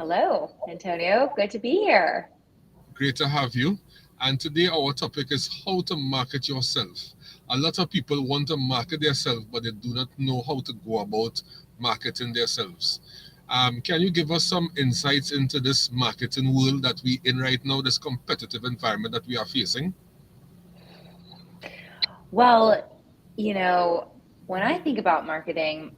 Hello, Antonio. Good to be here. Great to have you. And today our topic is how to market yourself. A lot of people want to market themselves, but they do not know how to go about marketing themselves. Can you give us some insights into this marketing world that we in right now, this competitive environment that we are facing? Well, you know, when I think about marketing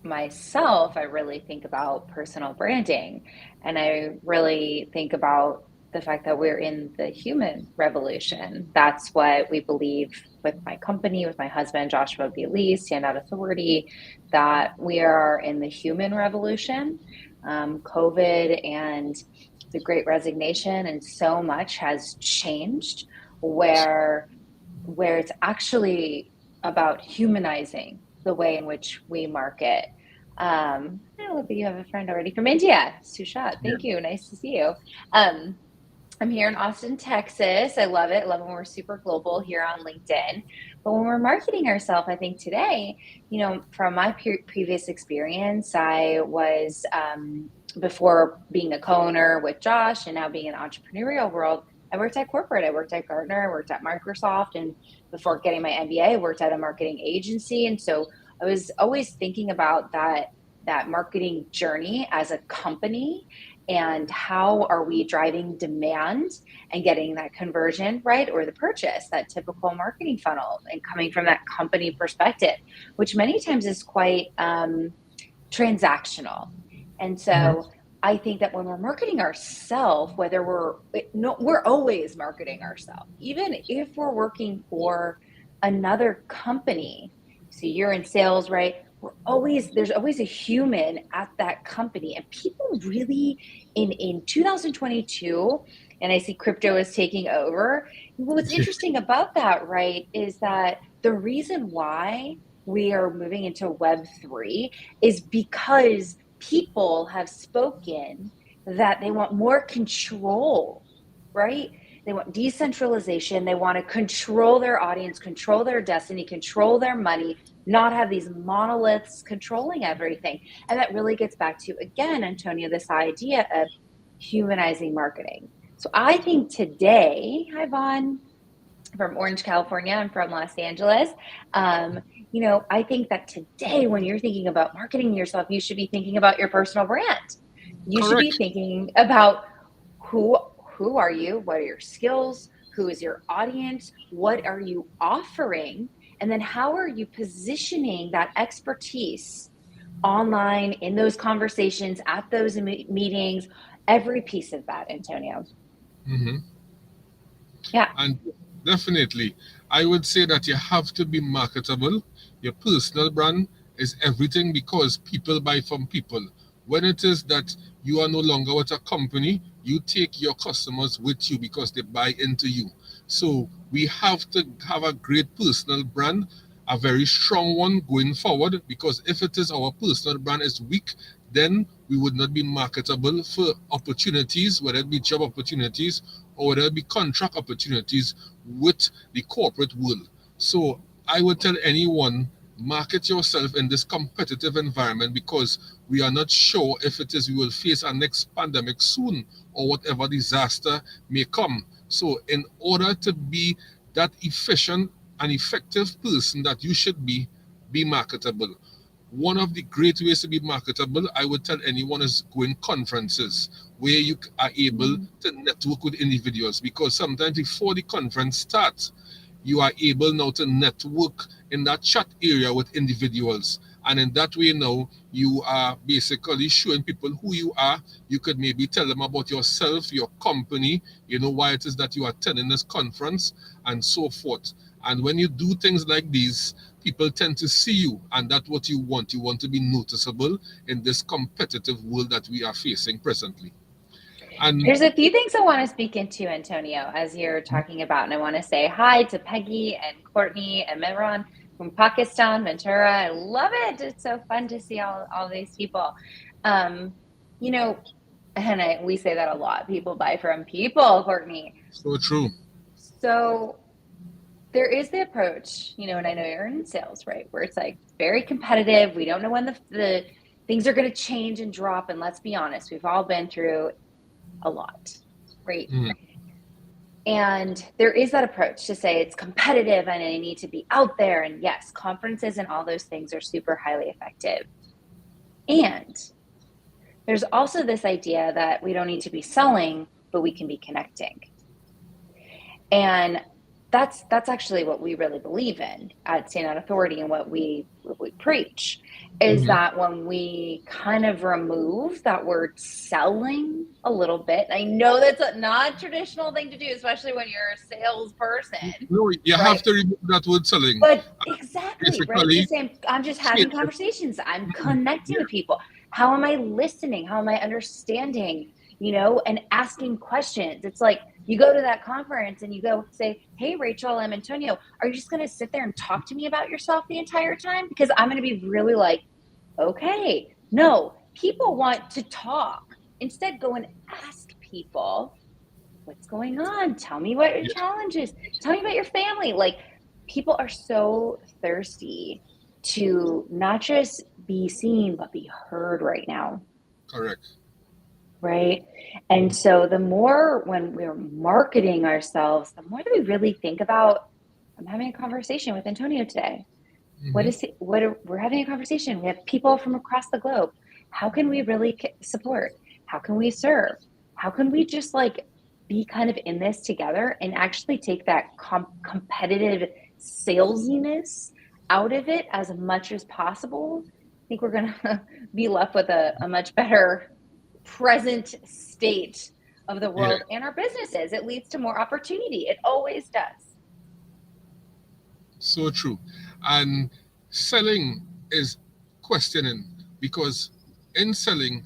myself, I really think about personal branding. And I really think about the fact that we're in the human revolution. That's what we believe with my company, with my husband, Joshua B. Lee, Stand Out Authority, that we are in the human revolution. COVID and the great resignation and so much has changed where it's actually about humanizing the way in which we market. I love that you have a friend already from India, Sushat. Yeah. Thank you. Nice to see you. Um, I'm here in Austin, Texas. I love it. I love when we're super global here on LinkedIn. But when we're marketing ourselves, I think today, from my previous experience, I was before being a co-owner with Josh and now being in the entrepreneurial world, I worked at corporate. I worked at Gartner. I worked at Microsoft. And before getting my MBA, I worked at a marketing agency. And so I was always thinking about that marketing journey as a company and how are we driving demand and getting that conversion right or the purchase, that typical marketing funnel, and coming from that company perspective, which many times is quite transactional. And Mhm. so I think that when we're marketing ourselves, whether we're always marketing ourselves, even if we're working for another company. So you're in sales, right? There's always a human at that company, and people really in 2022, and I see crypto is taking over. What's interesting about that, right, is that the reason why we are moving into Web3 is because people have spoken that they want more control, right? They want decentralization. They want to control their audience, control their destiny, control their money, not have these monoliths controlling everything. And that really gets back to, again, Antonio, this idea of humanizing marketing. So I think today, hi, Vaughn, from Orange, California. I'm from Los Angeles. Um, I think that today, when you're thinking about marketing yourself, you should be thinking about your personal brand. You should be Correct. thinking about who who are you? What are your skills? Who is your audience? What are you offering? And then how are you positioning that expertise online in those conversations, at those meetings, every piece of that, Antonio. hmm Yeah. And definitely, I would say that you have to be marketable. Your personal brand is everything because people buy from people. When it is that you are no longer with a company, you take your customers with you because they buy into you. So we have to have a great personal brand, a very strong one going forward, because if it is our personal brand is weak, then we would not be marketable for opportunities, whether it be job opportunities or whether it be contract opportunities with the corporate world. So I would tell anyone, market yourself in this competitive environment because we are not sure if it is we will face a next pandemic soon or whatever disaster may come. So in order to be that efficient and effective person that you should be marketable. One of the great ways to be marketable, I would tell anyone, is going conferences where you are able Mm-hmm. to network with individuals because sometimes before the conference starts, you are able now to network in that chat area with individuals. And in that way now, you are basically showing people who you are. You could maybe tell them about yourself, your company, why it is that you are attending this conference, and so forth. And when you do things like these, people tend to see you, and that's what you want. You want to be noticeable in this competitive world that we are facing presently. And There's a few things I want to speak into, Antonio, as you're talking about. And I want to say hi to Peggy and Courtney and Mehran from Pakistan, Ventura. I love it. It's so fun to see all these people. Um, you know, and we say that a lot. People buy from people, Courtney. so true. So there is the approach, and I know you're in sales, right? Where it's like very competitive. We don't know when the things are going to change and drop. And let's be honest, we've all been through a lot, right? Mm. And there is that approach to say it's competitive and I need to be out there. And yes, conferences and all those things are super highly effective. And there's also this idea that we don't need to be selling, but we can be connecting. And that's actually what we really believe in at Stand On Authority, and what we preach is Mhm. that when we kind of remove that word selling a little bit, I know that's a not traditional thing to do, especially when you're a salesperson, No, you have right? to remove that word selling. But exactly, right? Basically, Just saying, I'm just change having it. conversations. I'm Mm. connecting Yeah. with people. How am I listening? How am I understanding? And asking questions. It's like you go to that conference and you go say, "Hey, Rachel, I'm Antonio. Are you just going to sit there and talk to me about yourself the entire time? Because I'm going to be really like, okay, no, people want to talk. Instead, go and ask people what's going on. Tell me what your Yeah. challenge is. Tell me about your family." Like, people are so thirsty to not just be seen, but be heard right now. Correct. Right. And so the more when we're marketing ourselves, the more that we really think about, I'm having a conversation with Antonio today. What Hmm. is it? We're having a conversation. We have people from across the globe. How can we really support? How can we serve? How can we just like be kind of in this together and actually take that competitive salesiness out of it as much as possible? I think we're going to be left with a much better present state of the Yeah. world and our businesses. It leads to more opportunity. It always does. So true. And selling is questioning, because in selling,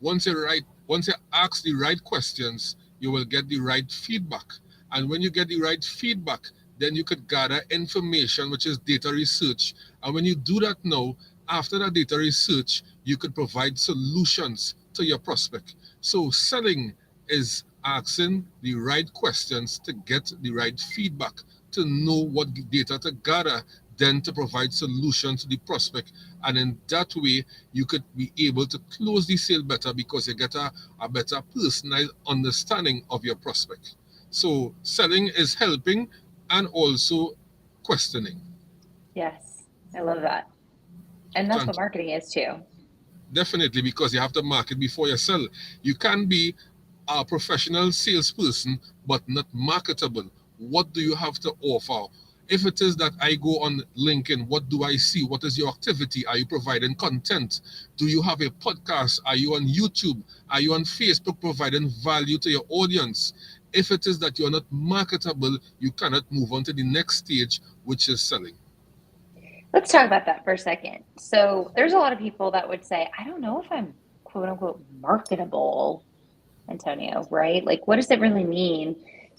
once you ask the right questions, you will get the right feedback. And when you get the right feedback, then you could gather information, which is data research. And when you do that now, after that data research, you could provide solutions to your prospect. So selling is asking the right questions to get the right feedback, to know what data to gather, then to provide solutions to the prospect. And in that way, you could be able to close the sale better, because you get a better personalized understanding of your prospect. So selling is helping and also questioning. Yes, I love that. And that's what Fantastic. marketing is too. Definitely, because you have to market before you sell. You can be a professional salesperson but not marketable. What do you have to offer? If it is that I go on LinkedIn, what do I see? What is your activity? Are you providing content? Do you have a podcast? Are you on YouTube? Are you on Facebook providing value to your audience? If it is that you're not marketable, you cannot move on to the next stage, which is selling. Let's talk about that for a second. So, there's a lot of people that would say, I don't know if I'm quote unquote marketable, Antonio, right? Like, what does it really mean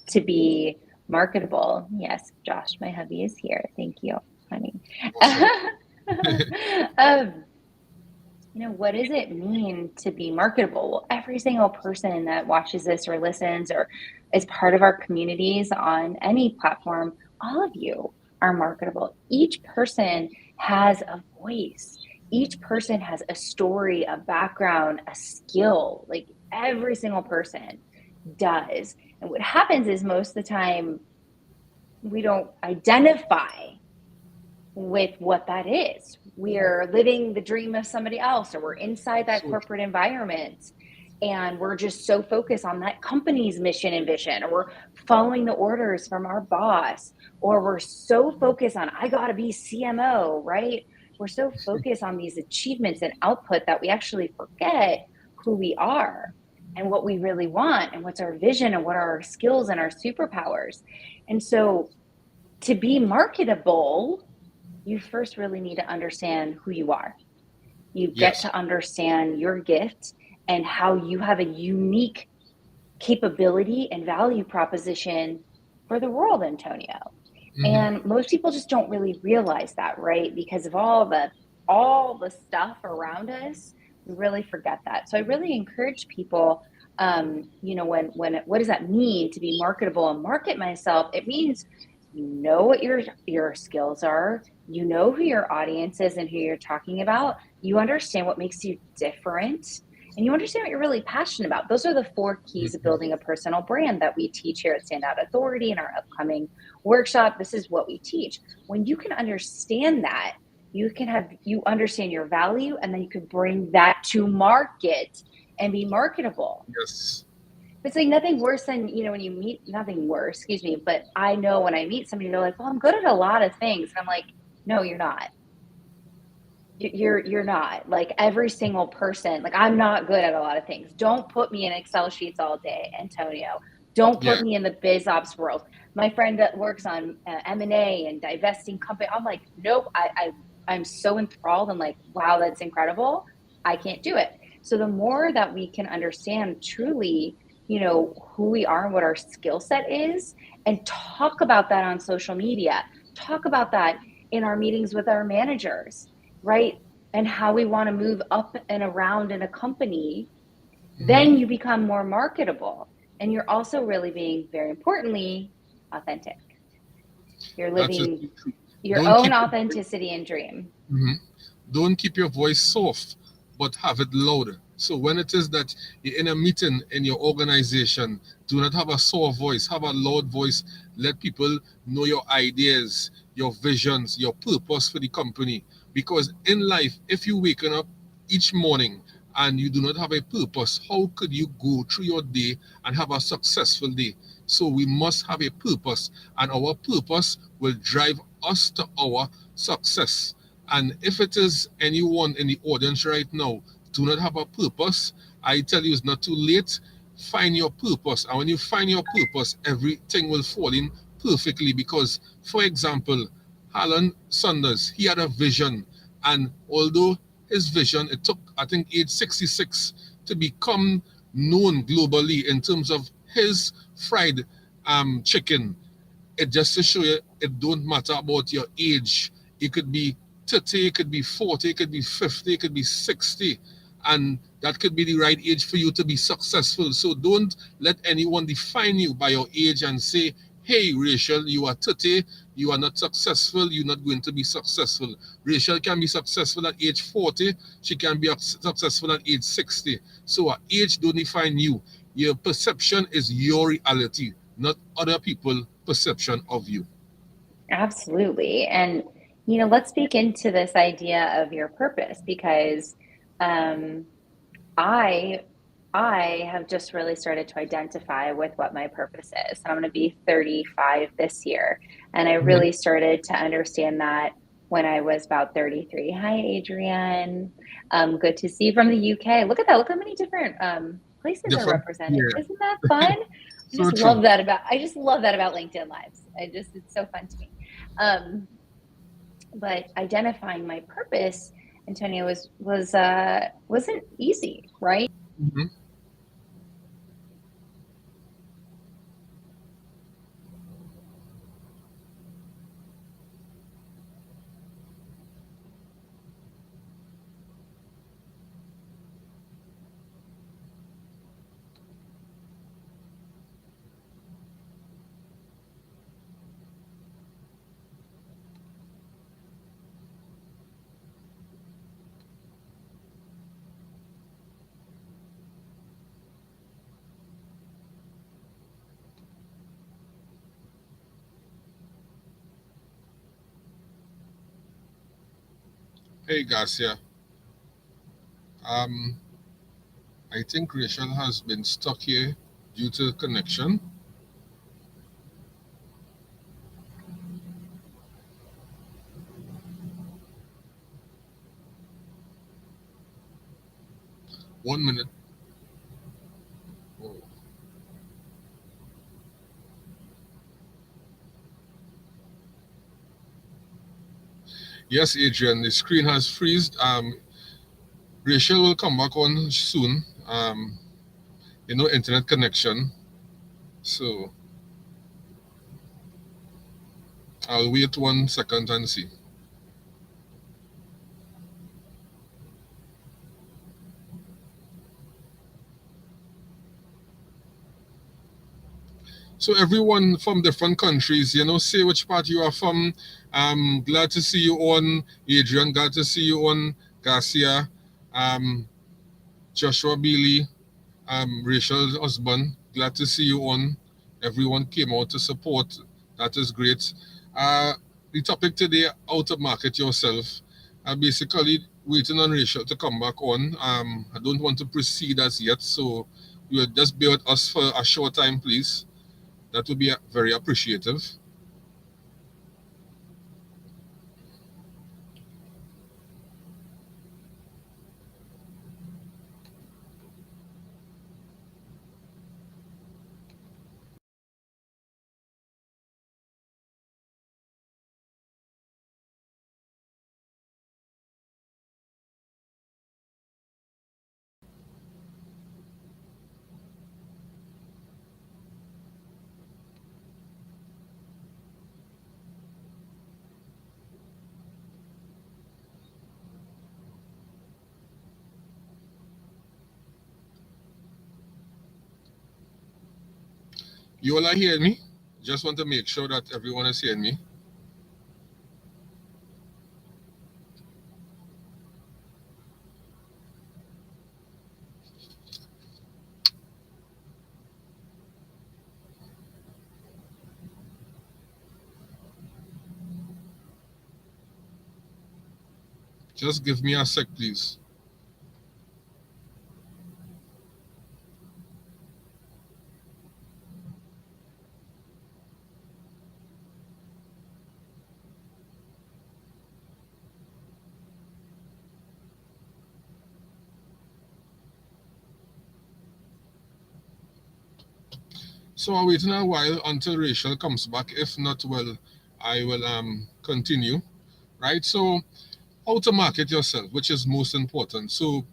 to be marketable? Yes, Josh, my hubby is here. Thank you, honey. Awesome. um, what does it mean to be marketable? Well, every single person that watches this or listens or is part of our communities on any platform, all of you are marketable. Each person has a voice. Each person has a story, a background, a skill. Like, every single person does. And what happens is most of the time we don't identify with what that is. We're living the dream of somebody else, or we're inside that So corporate environment and we're just so focused on that company's mission and vision, or we're following the orders from our boss, or we're so focused on, I got to be CMO, right? We're so focused on these achievements and output that we actually forget who we are and what we really want and what's our vision and what are our skills and our superpowers. And so to be marketable, you first really need to understand who you are. You get yes. to understand your gift and how you have a unique capability and value proposition for the world, Antonio. Hmm. And most people just don't really realize that, right? Because of all the stuff around us, we really forget that. So I really encourage people, when what does that mean to be marketable and market myself? It means you know what your skills are, you know who your audience is and who you're talking about. you understand what makes you different, and you understand what you're really passionate about. Those are the 4 keys of Mhm. building a personal brand that we teach here at Standout Authority in our upcoming workshop. This is what we teach. When you can understand that, you understand your value, and then you can bring that to market and be marketable. Yes. It's like nothing worse than, when you meet, nothing worse, excuse me, but I know when I meet somebody, they're like, well, I'm good at a lot of things. And I'm like, no, you're not. You're not. Like every single person, like I'm not good at a lot of things. Don't put me in Excel sheets all day, Antonio. Don't put Yeah. me in the biz ops world. My friend that works on M&A and divesting company, I'm like, nope. I'm so enthralled. I'm like, wow, that's incredible. I can't do it. So the more that we can understand truly, who we are and what our skill set is, and talk about that on social media, talk about that in our meetings with our managers, right? And how we want to move up and around in a company, Hmm. then you become more marketable. And you're also really being, very importantly, authentic. You're That is living so true. your Don't own keep authenticity and dream. Mhm. Don't keep your voice soft, but have it loud. So when it is that you're in a meeting in your organization, do not have a soft voice, have a loud voice. Let people know your ideas, your visions, your purpose for the company. Because in life, if you waken up each morning and you do not have a purpose, how could you go through your day and have a successful day? So we must have a purpose, and our purpose will drive us to our success. And if it is anyone in the audience right now do not have a purpose, I tell you it's not too late. Find your purpose. And when you find your purpose, everything will fall in perfectly. Because, for example, Alan Saunders, he had a vision. And although his vision, it took, I think, age 66 to become known globally in terms of his fried chicken. It just to show you it don't matter about your age. It could be 30, it could be 40, it could be 50, it could be 60, and that could be the right age for you to be successful. So don't let anyone define you by your age and say, hey Rachel, you are 30, you are not successful, you're not going to be successful. Rachel can be successful at age 40, she can be successful at age 60. So age don't define you. Your perception is your reality, not other people's perception of you. Absolutely. And, let's speak into this idea of your purpose, because um, I I have just really started to identify with what my purpose is. And I'm going to be 35 this year. And I Mhm. really started to understand that when I was about 33. Hi, Adrienne. Good to see you from the UK. Look at that. Look how many different places are Different, represented. yeah, Isn't that fun? so true. I just love that about LinkedIn Lives. It's so fun to me. Um, but identifying my purpose, Antonio, wasn't easy, right? Mhm. Hey Garcia, um, I think Rachel has been stuck here due to connection. 1 minute. Oh. Yes, Adrian, the screen has freezed. Rachel will come back on soon. Internet connection. So I'll wait 1 second and see. So everyone from different countries, say which part you are from. Glad to see you on, Adrian. Glad to see you on, Garcia, um, Joshua Bealey, Rachel's husband. Glad to see you on. Everyone came out to support. That is great. Uh, the topic today, how to market yourself. Basically, waiting on Rachel to come back on. I don't want to proceed as yet, so you will just bear with us for a short time, please. That would be very appreciative. You all are hearing me? Just want to make sure that everyone is hearing me. Just give me a sec, please. So I'm waiting a while until Rachel comes back. If not, well, I will continue. Right. So how to market yourself, which is most important. So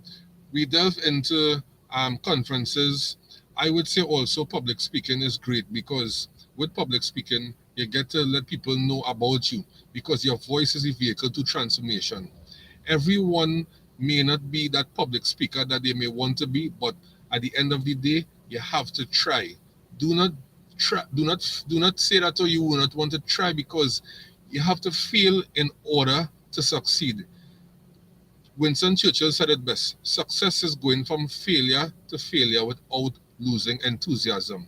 we delve into conferences. I would say also public speaking is great because with public speaking, you get to let people know about you because your voice is a vehicle to transformation. Everyone may not be that public speaker that they may want to be, but at the end of the day, you have to try. Do not try. Do not say that or you will not want to try because you have to fail in order to succeed. Winston Churchill said it best: success is going from failure to failure without losing enthusiasm.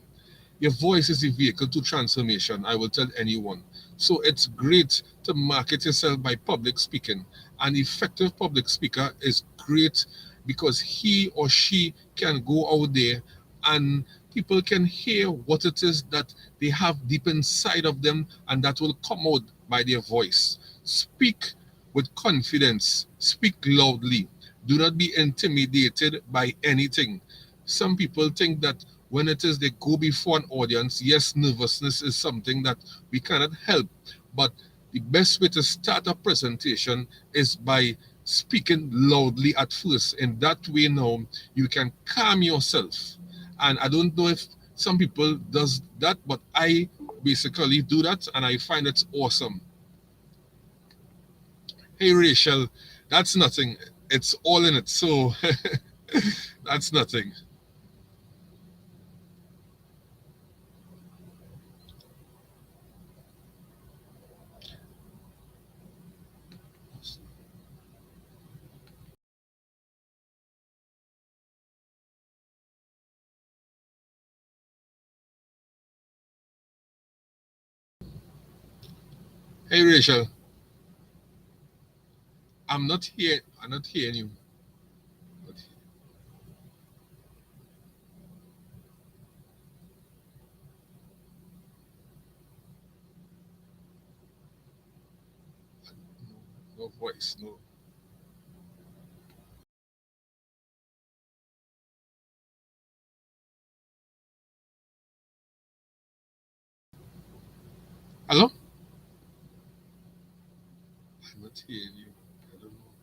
Your voice is a vehicle to transformation, I will tell anyone. So it's great to market yourself by public speaking. An effective public speaker is great because he or she can go out there and people can hear what it is that they have deep inside of them and that will come out by their voice. Speak with confidence, speak loudly. Do not be intimidated by anything. Some people think that when it is they go before an audience, yes, nervousness is something that we cannot help. But the best way to start a presentation is by speaking loudly at first. In that way now, you can calm yourself. And I don't know if some people does that, but I basically do that and I find it's awesome. Hey Rachel, that's nothing. It's all in it. So that's nothing. 'Hey Rachel, I'm not here. I'm not hearing you. No voice. No. Hello? I'm not hearing you. I don't know.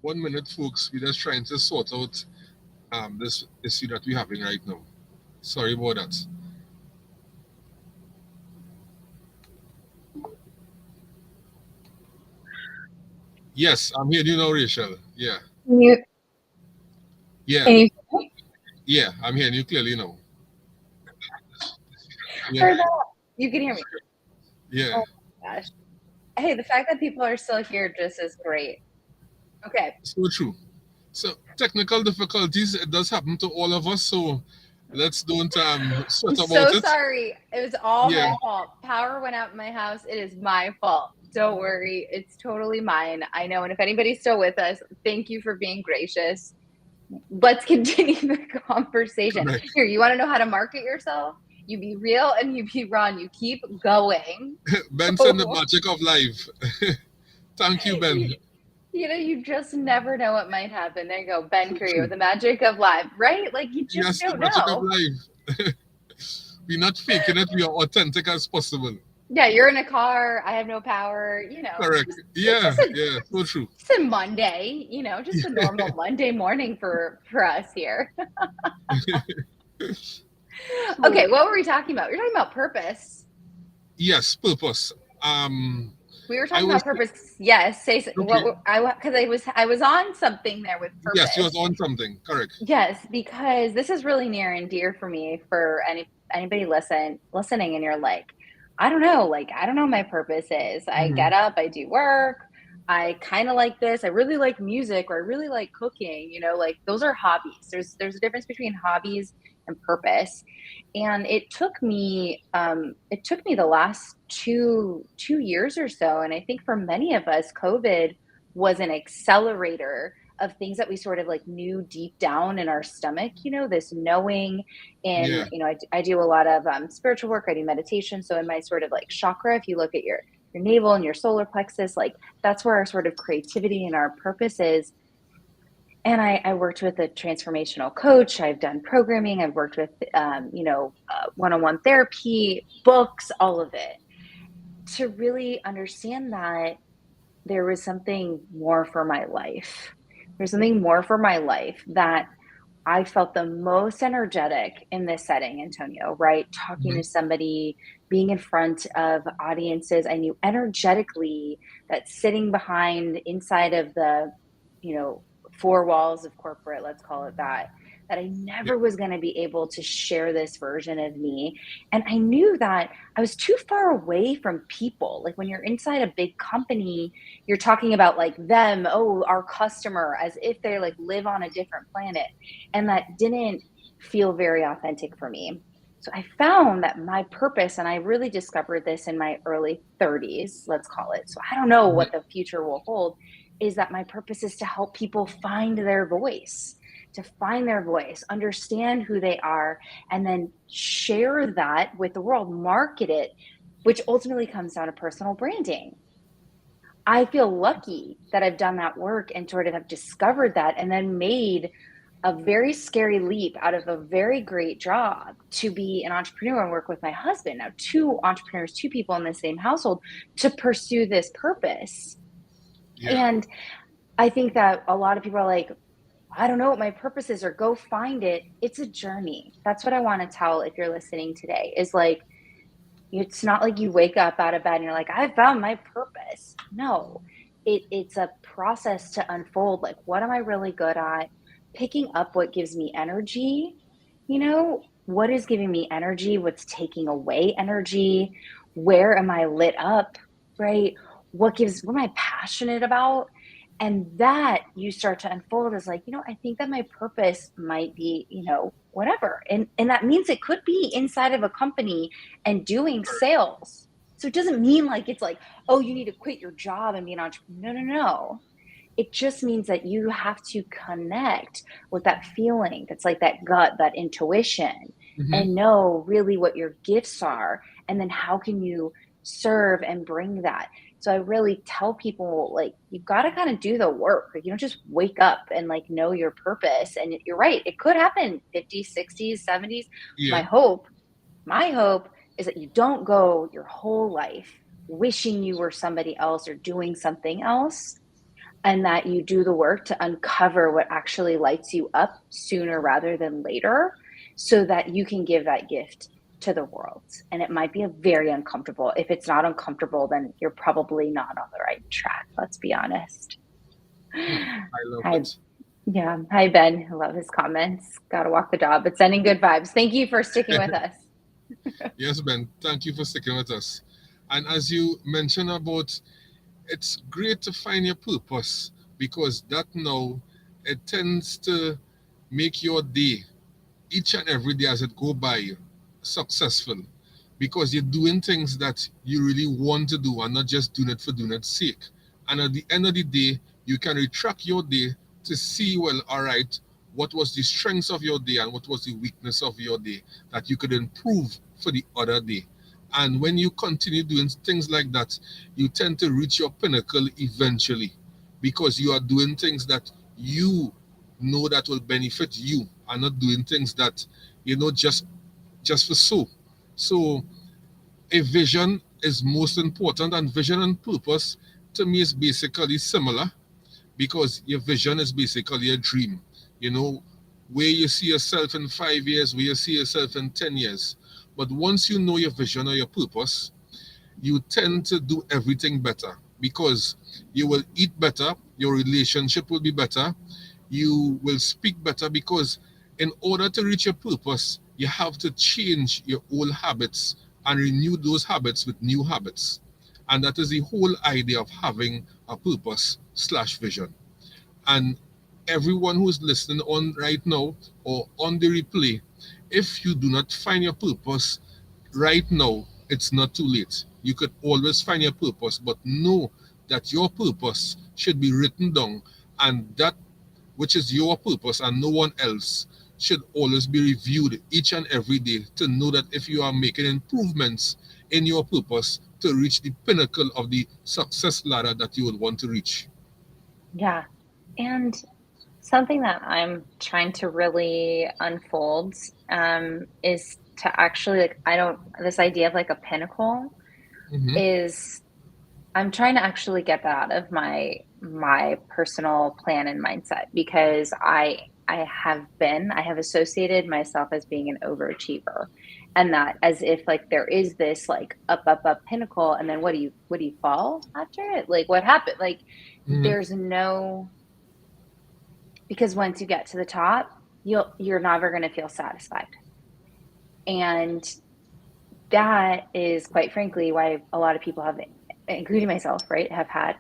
1 minute, folks. We're just trying to sort out this issue that we're having right now. Sorry about that. Yes, I'm hearing you now, Rachel. Yeah, Can you, yeah, can you yeah. I'm hearing you clearly now. Yeah, hear that? You can hear me. yeah. Oh my gosh. Hey, the fact that people are still here just is great. Okay. So true. So technical difficulties, it does happen to all of us. So let's don't I'm sweat so about it. sorry. It was all Yeah, my fault. Power went out in my house. It is my fault. Don't worry. It's totally mine. I know. And if anybody's still with us, thank you for being gracious. Let's continue the conversation. correct. Here, you want to know how to market yourself? You be real and you be Ron. You keep going. Ben the So, magic of life. Thank you, Ben. you, you just never know what might happen. There you go, Ben Creo, the magic of life, right? Like you just Yes, the don't magic of know. life. We're not faking it. We are authentic as possible. Yeah, you're in a car. I have no power. Correct. It's Yeah, just a yeah. So true. just a Monday. Just a normal Monday morning for us here. Okay, So what were we talking about? We're talking about purpose. yes, purpose. Um, We were I talking about was purpose. Yes, say okay. what I because I was on something there with Yes, you was purpose. on something. Correct. Yes, because this is really near and dear for me. For anybody listening, and you're like, I don't know, I don't know what my purpose is. I Hmm. get up, I do work. I kind of like this. I really like music, or I really like cooking. Like those are hobbies. There's a difference between hobbies and purpose. And it took me the last two years or so. And I think for many of us, COVID was an accelerator of things that we sort of like knew deep down in our stomach, this knowing. And Yeah. I do a lot of spiritual work. I do meditation. So in my sort of like chakra, if you look at your navel and your solar plexus, like that's where our sort of creativity and our purpose is. And I worked with a transformational coach. I've done programming. I've worked with one-on-one therapy, books, all of it, to really understand that there was something more for my life. There's something more for my life, that I felt the most energetic in this setting, Antonio, right? Talking Hmm. to somebody, being in front of audiences. I knew energetically that sitting behind inside of the, you know, four walls of corporate, let's call it that I Yeah. never was going to be able to share this version of me. And I knew that I was too far away from people. Like when you're inside a big company, you're talking about like them, oh, our customer, as if they like live on a different planet. And that didn't feel very authentic for me. So I found that my purpose, and I really discovered this in my early 30s, let's call it. So I don't know what Mhm. the future will hold, is that my purpose is to help people find their voice, understand who they are, and then share that with the world, market it, which ultimately comes down to personal branding. I feel lucky that I've done that work and sort of have discovered that, and then made a very scary leap out of a very great job to be an entrepreneur and work with my husband. Now, two entrepreneurs, two people in the same household, to pursue this purpose. Yeah. And I think that a lot of people are like, I don't know what my purpose is, or go find it. It's a journey. That's what I want to tell, if you're listening today, is like, it's not like you wake up out of bed and you're like, I found my purpose. No, it's a process to unfold. Like, what am I really good at? Picking up what gives me energy. What is giving me energy? What's taking away energy? Where am I lit up? Right? What am I passionate about? And that you start to unfold as like, I think that my purpose might be, whatever. And that means it could be inside of a company and doing sales. So it doesn't mean like it's like, oh, you need to quit your job and be an entrepreneur. No, no, no. It just means that you have to connect with that feeling that's like that gut, that intuition, Hmm. and know really what your gifts are. And then how can you serve and bring that? So I really tell people, like, you've got to kind of do the work. Like, you don't just wake up and like know your purpose. And you're right, it could happen 50s, 60s, 70s. Yeah. My hope my hope is that you don't go your whole life wishing you were somebody else or doing something else, and that you do the work to uncover what actually lights you up sooner rather than later, so that you can give that gift to the world. And it might be a very uncomfortable. If it's not uncomfortable, then you're probably not on the right track. Let's be honest. I love Hi, it. yeah. Hi, Ben. I love his comments. Got to walk the dog, but sending good vibes. Thank you for sticking with us. Yes, Ben, thank you for sticking with us. And as you mentioned about, it's great to find your purpose, because that now it tends to make your day, each and every day as it go by, successful, because you're doing things that you really want to do and not just doing it for doing its sake. And at the end of the day, you can retract your day to see, well, all right, what was the strengths of your day and what was the weakness of your day that you could improve for the other day. And when you continue doing things like that, you tend to reach your pinnacle eventually, because you are doing things that you know that will benefit you, and not doing things that, just for so. So a vision is most important, and vision and purpose to me is basically similar, because your vision is basically a dream. You know, where you see yourself in 5 years, where you see yourself in 10 years. But once you know your vision or your purpose, you tend to do everything better, because you will eat better, your relationship will be better, you will speak better, because in order to reach your purpose, you have to change your old habits and renew those habits with new habits. And that is the whole idea of having a purpose slash vision. And everyone who's listening on right now or on the replay, if you do not find your purpose right now, it's not too late. You could always find your purpose, but know that your purpose should be written down, and that which is your purpose and no one else should always be reviewed each and every day, to know that if you are making improvements in your purpose to reach the pinnacle of the success ladder that you would want to reach. Yeah. And something that I'm trying to really unfold is to actually, like, I don't, this idea of like a pinnacle Hmm. is, I'm trying to actually get that out of my personal plan and mindset, because I have associated myself as being an overachiever, and that as if like there is this like up pinnacle, and then what do you fall after it? Like what happened? Like Hmm. there's no, because once you get to the top, you're never going to feel satisfied. And that is quite frankly why a lot of people have, including myself, right, have had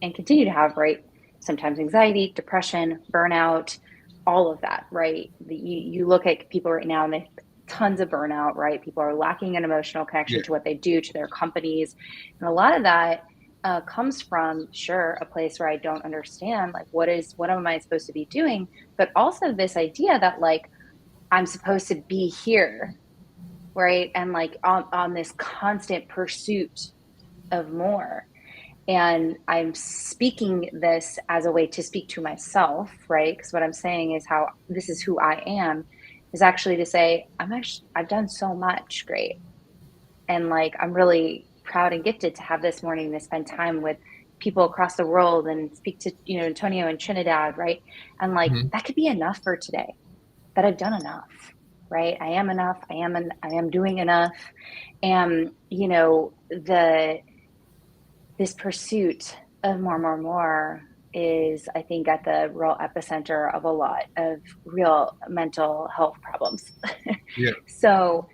and continue to have, right, sometimes anxiety, depression, burnout, all of that, right? You look at people right now and they tons of burnout, right? People are lacking an emotional Yeah. connection to what they do, to their companies. And a lot of that comes from, sure, a place where I don't understand, like, what am I supposed to be doing? But also this idea that, like, I'm supposed to be here, right? And like on this constant pursuit of more. And I'm speaking this as a way to speak to myself, right? Because what I'm saying is how this is who I am, is actually to say, I've done so much great. And like, I'm really proud and gifted to have this morning to spend time with people across the world and speak to, Antonio and Trinidad, right? And like, Hmm. that could be enough for today, that I've done enough, right? I am enough. I am doing enough. And, this pursuit of more is, I think, at the real epicenter of a lot of real mental health problems. Yeah. So,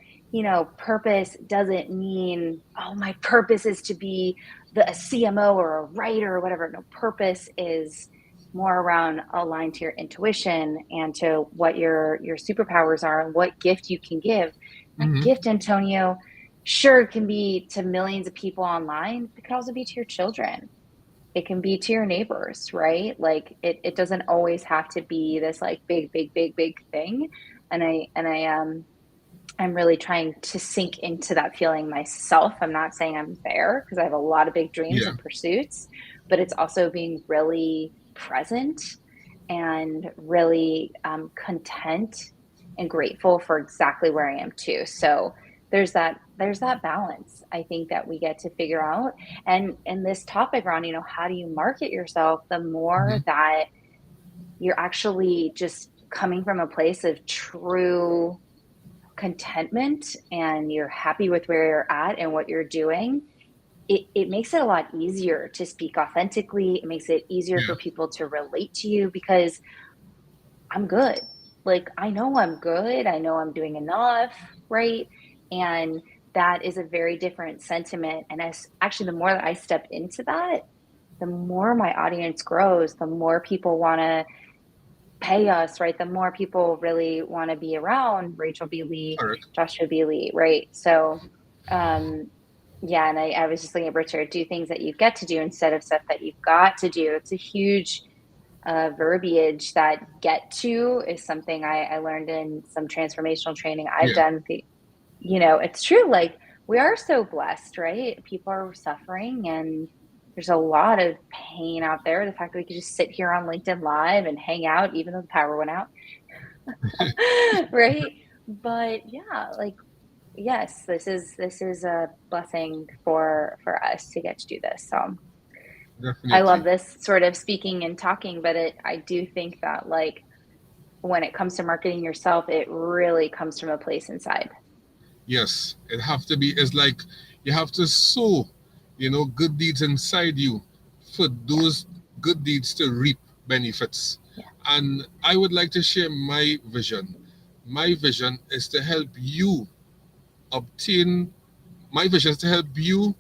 purpose doesn't mean, oh, my purpose is to be a CMO or a writer or whatever. No, purpose is more around aligned to your intuition and to what your superpowers are and what gift you can give. That Hmm. gift, Antonio, sure, it can be to millions of people online. It could also be to your children. It can be to your neighbors, right? Like it doesn't always have to be this like big thing. I'm really trying to sink into that feeling myself. I'm not saying I'm there, because I have a lot of big dreams Yeah. and pursuits, but it's also being really present and really content and grateful for exactly where I am too. So there's that balance, I think, that we get to figure out. And this topic around, how do you market yourself, the more Hmm. that you're actually just coming from a place of true contentment and you're happy with where you're at and what you're doing, it makes it a lot easier to speak authentically. It makes it easier for Yeah, people to relate to you because I'm good. Like, I know I'm good. I know I'm doing enough, right? And that is a very different sentiment. And as actually, the more that I step into that, the more my audience grows, the more people want to pay us, right? The more people really want to be around Rachel B. Lee, correct. Joshua B. Lee, right? So, um, yeah, and I was just thinking, Richard, do things that you get to do instead of stuff that you've got to do. It's a huge verbiage. That get to is something I learned in some transformational training I've Yeah, done. It's true. Like, we are so blessed, right? People are suffering and there's a lot of pain out there. The fact that we could just sit here on LinkedIn Live and hang out, even though the power went out, right? But yeah, like, yes, this is a blessing for us to get to do this. So I love definitely. this sort of speaking and talking, but I do think that, like, when it comes to marketing yourself, it really comes from a place inside. Yes, it have to be. It's like you have to sow, good deeds inside you for Yeah, those good deeds to reap benefits. yeah, And I would like to share my vision. My vision is to help you obtain. My vision is to help you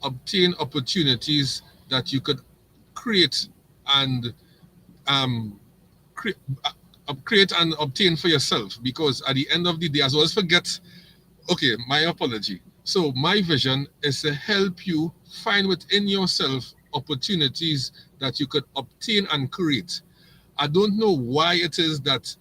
obtain opportunities that you could create and um, cre- create and obtain for yourself. Because at the end of the day, as well as forget. Okay, my apology. So, my vision is to help you find within yourself opportunities that you could obtain and create. I don't know why it is that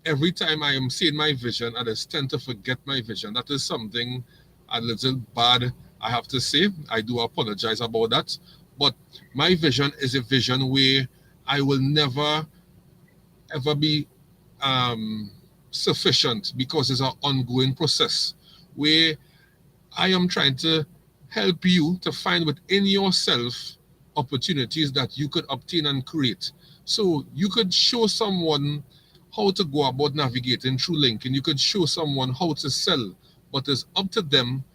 every time I am saying my vision, I just tend to forget my vision. That is something a little bad, I have to say. I do apologize about that. But my vision is a vision where I will never ever be um, sufficient because it's an ongoing process where I am trying to help you to find within yourself opportunities that you could obtain and create. So you could show someone how to go about navigating through LinkedIn. You could show someone how to sell, but it's up to them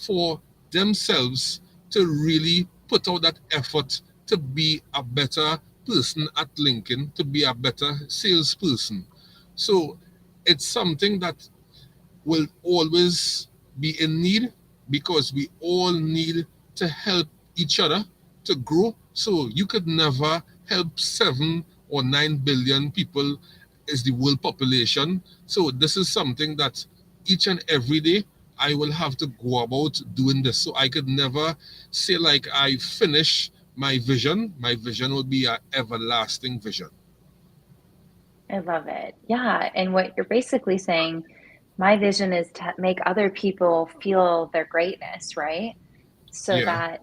for themselves to really put out that effort to be a better person at LinkedIn, to be a better salesperson. So it's something that will always be in need because we all need to help each other to grow. So you could never help 7 or 9 billion people is the world population. So this is something that each and every day I will have to go about doing this. So I could never say like I finish my vision. My vision will be an everlasting vision. I love it. Yeah, and what you're basically saying, my vision is to make other people feel their greatness, right? So Yeah, that,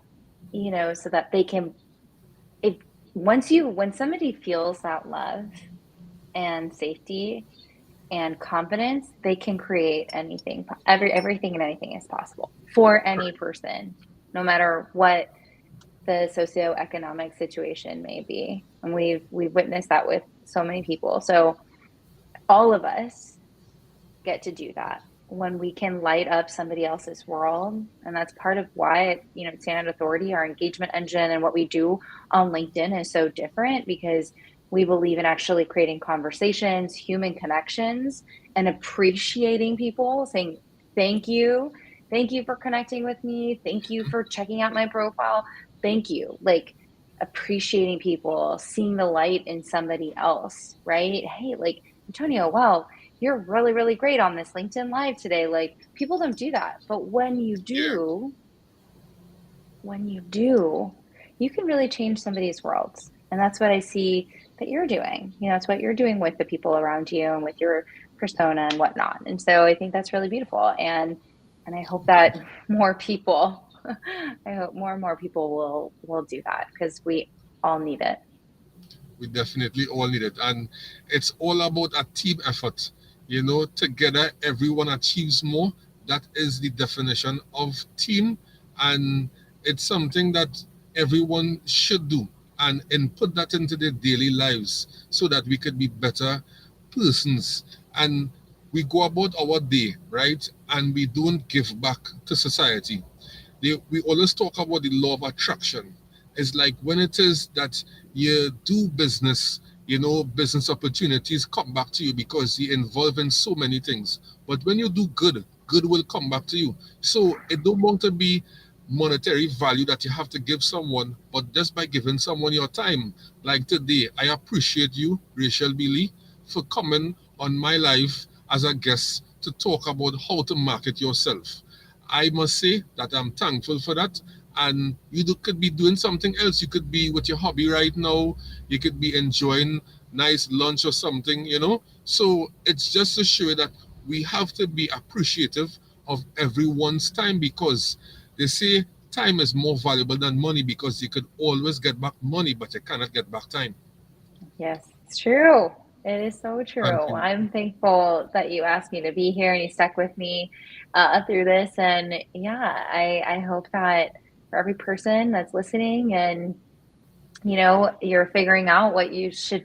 so that they can, if when somebody feels that love and safety and confidence, they can create anything. Everything and anything is possible for any correct. person, no matter what the socioeconomic situation may be. And we've witnessed that with so many people. So all of us get to do that when we can light up somebody else's world. And that's part of why, at Standard Authority, our engagement engine and what we do on LinkedIn is so different, because we believe in actually creating conversations, human connections, and appreciating people, saying, thank you. Thank you for connecting with me. Thank you for checking out my profile. Thank you. Like, appreciating people, seeing the light in somebody else, right? Hey, like, Antonio, wow, you're really, really great on this LinkedIn Live today. Like, people don't do that. But Yeah, when you do, you can really change somebody's worlds. And that's what I see that you're doing. It's what you're doing with the people around you and with your persona and whatnot. And so I think that's really beautiful. And I hope that more people, I hope more and more people will do that, because we all need it. we definitely all need it. And it's all about a team effort. Together everyone achieves more. That is the definition of team. And it's something that everyone should do and input that into their daily lives so that we could be better persons. And we go about our day, right? And we don't give back to society. We always talk about the law of attraction. It's like when it is that you do business, business opportunities come back to you because you're involved in so many things. But when you do good, good will come back to you. So it don't want to be monetary value that you have to give someone, but just by giving someone your time. Like today, I appreciate you, Rachel Billy, for coming on my life as a guest to talk about how to market yourself. I must say that I'm thankful for that. And could be doing something else. You could be with your hobby right now. You could be enjoying nice lunch or something. So it's just to show that we have to be appreciative of everyone's time, because they say time is more valuable than money, because you could always get back money, but you cannot get back time. Yes, it's true. It is so Thank true. you. I'm thankful that you asked me to be here and you stuck with me through this. And yeah, I hope that for every person that's listening and you're figuring out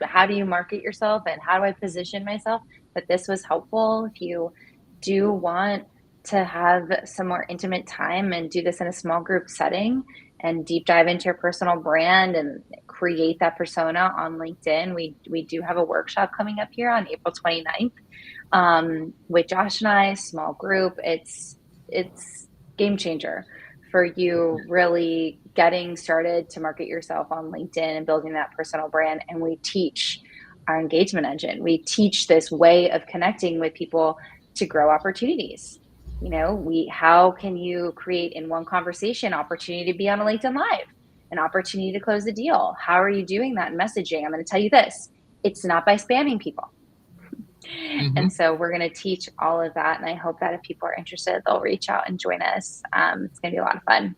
how do you market yourself and how do I position myself, that this was helpful. If you do want to have some more intimate time and do this in a small group setting and deep dive into your personal brand and create that persona on LinkedIn, we do have a workshop coming up here on April 29th, with Josh and I, small group. It's game changer for you really getting started to market yourself on LinkedIn and building that personal brand. And we teach our engagement engine. We teach this way of connecting with people to grow opportunities. How can you create in one conversation opportunity to be on a LinkedIn Live, an opportunity to close a deal? How are you doing that in messaging? I'm going to tell you this: it's not by spamming people. Hmm. And so we're going to teach all of that. And I hope that if people are interested, they'll reach out and join us. It's going to be a lot of fun.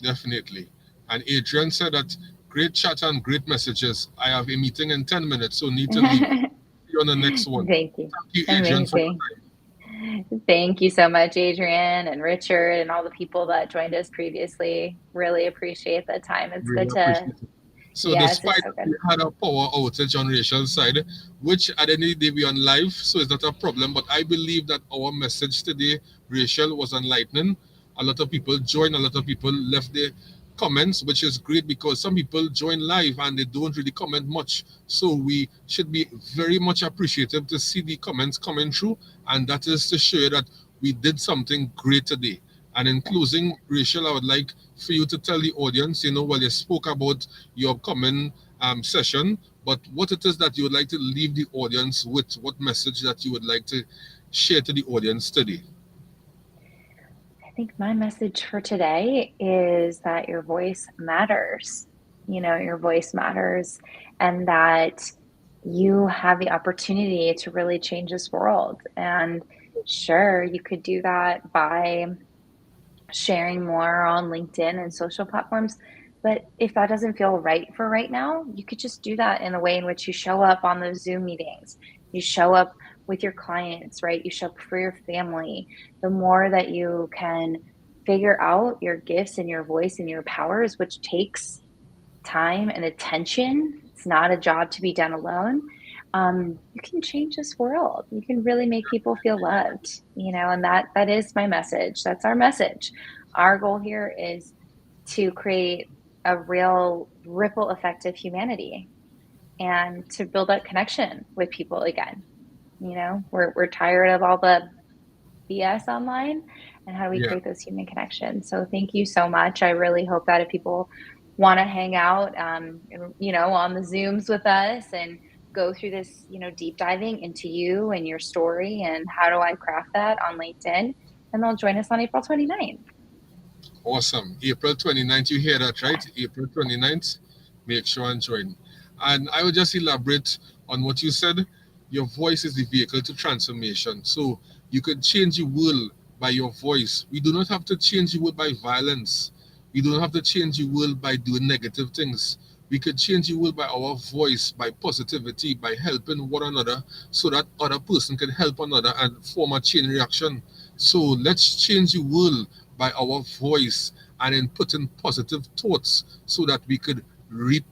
Definitely. And Adrian said that great chat and great messages. I have a meeting in 10 minutes, so need to leave. See you on the next one. Thank you. Thank you, Adrian, for your Amazing. time. Thank you so much, Adrian and Richard, and all the people that joined us previously. Really appreciate the time. It's good Really to, appreciate it. So yes, it's despite so that we good. had a power outage on Rachel's side, which at the end of the day we on live, so it's not a problem. But I believe that our message today, Rachel, was enlightening. A lot of people joined, a lot of people left their comments, which is great because some people join live and they don't really comment much. So we should be very much appreciative to see the comments coming through, and that is to show you that we did something great today. And in closing, Rachel, I would like for you to tell the audience, while you spoke about your upcoming session, but what it is that you would like to leave the audience with, what message that you would like to share to the audience today. I think my message for today is that your voice matters. Your voice matters, and that you have the opportunity to really change this world. And sure, you could do that by sharing more on LinkedIn and social platforms. But if that doesn't feel right for right now, you could just do that in a way in which you show up on those Zoom meetings. You show up with your clients, right? You show up for your family. The more that you can figure out your gifts and your voice and your powers, which takes time and attention, it's not a job to be done alone. You can change this world. You can really make people feel loved, and that is my message. That's our message. Our goal here is to create a real ripple effect of humanity and to build that connection with people again. We're tired of all the BS online, and how do we Yeah. create those human connections? So thank you so much. I really hope that if people want to hang out, on the Zooms with us and go through this, deep diving into you and your story and how do I craft that on LinkedIn, and they'll join us on April 29th. Awesome. April 29th, you hear that, right? April 29th. Make sure and join. And I will just elaborate on what you said. Your voice is the vehicle to transformation. So you could change the world by your voice. We do not have to change the world by violence. We don't have to change the world by doing negative things. We could change the world by our voice, by positivity, by helping one another so that other person can help another and form a chain reaction. So let's change the world by our voice and in putting positive thoughts so that we could reap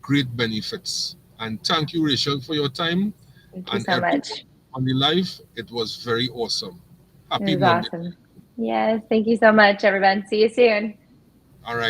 great benefits. And thank you, Rachel, for your time. Thank you And so everyone, much. on the live. It was very awesome. It Happy was Monday. awesome. Yes, thank you so much, everyone. See you soon. All right.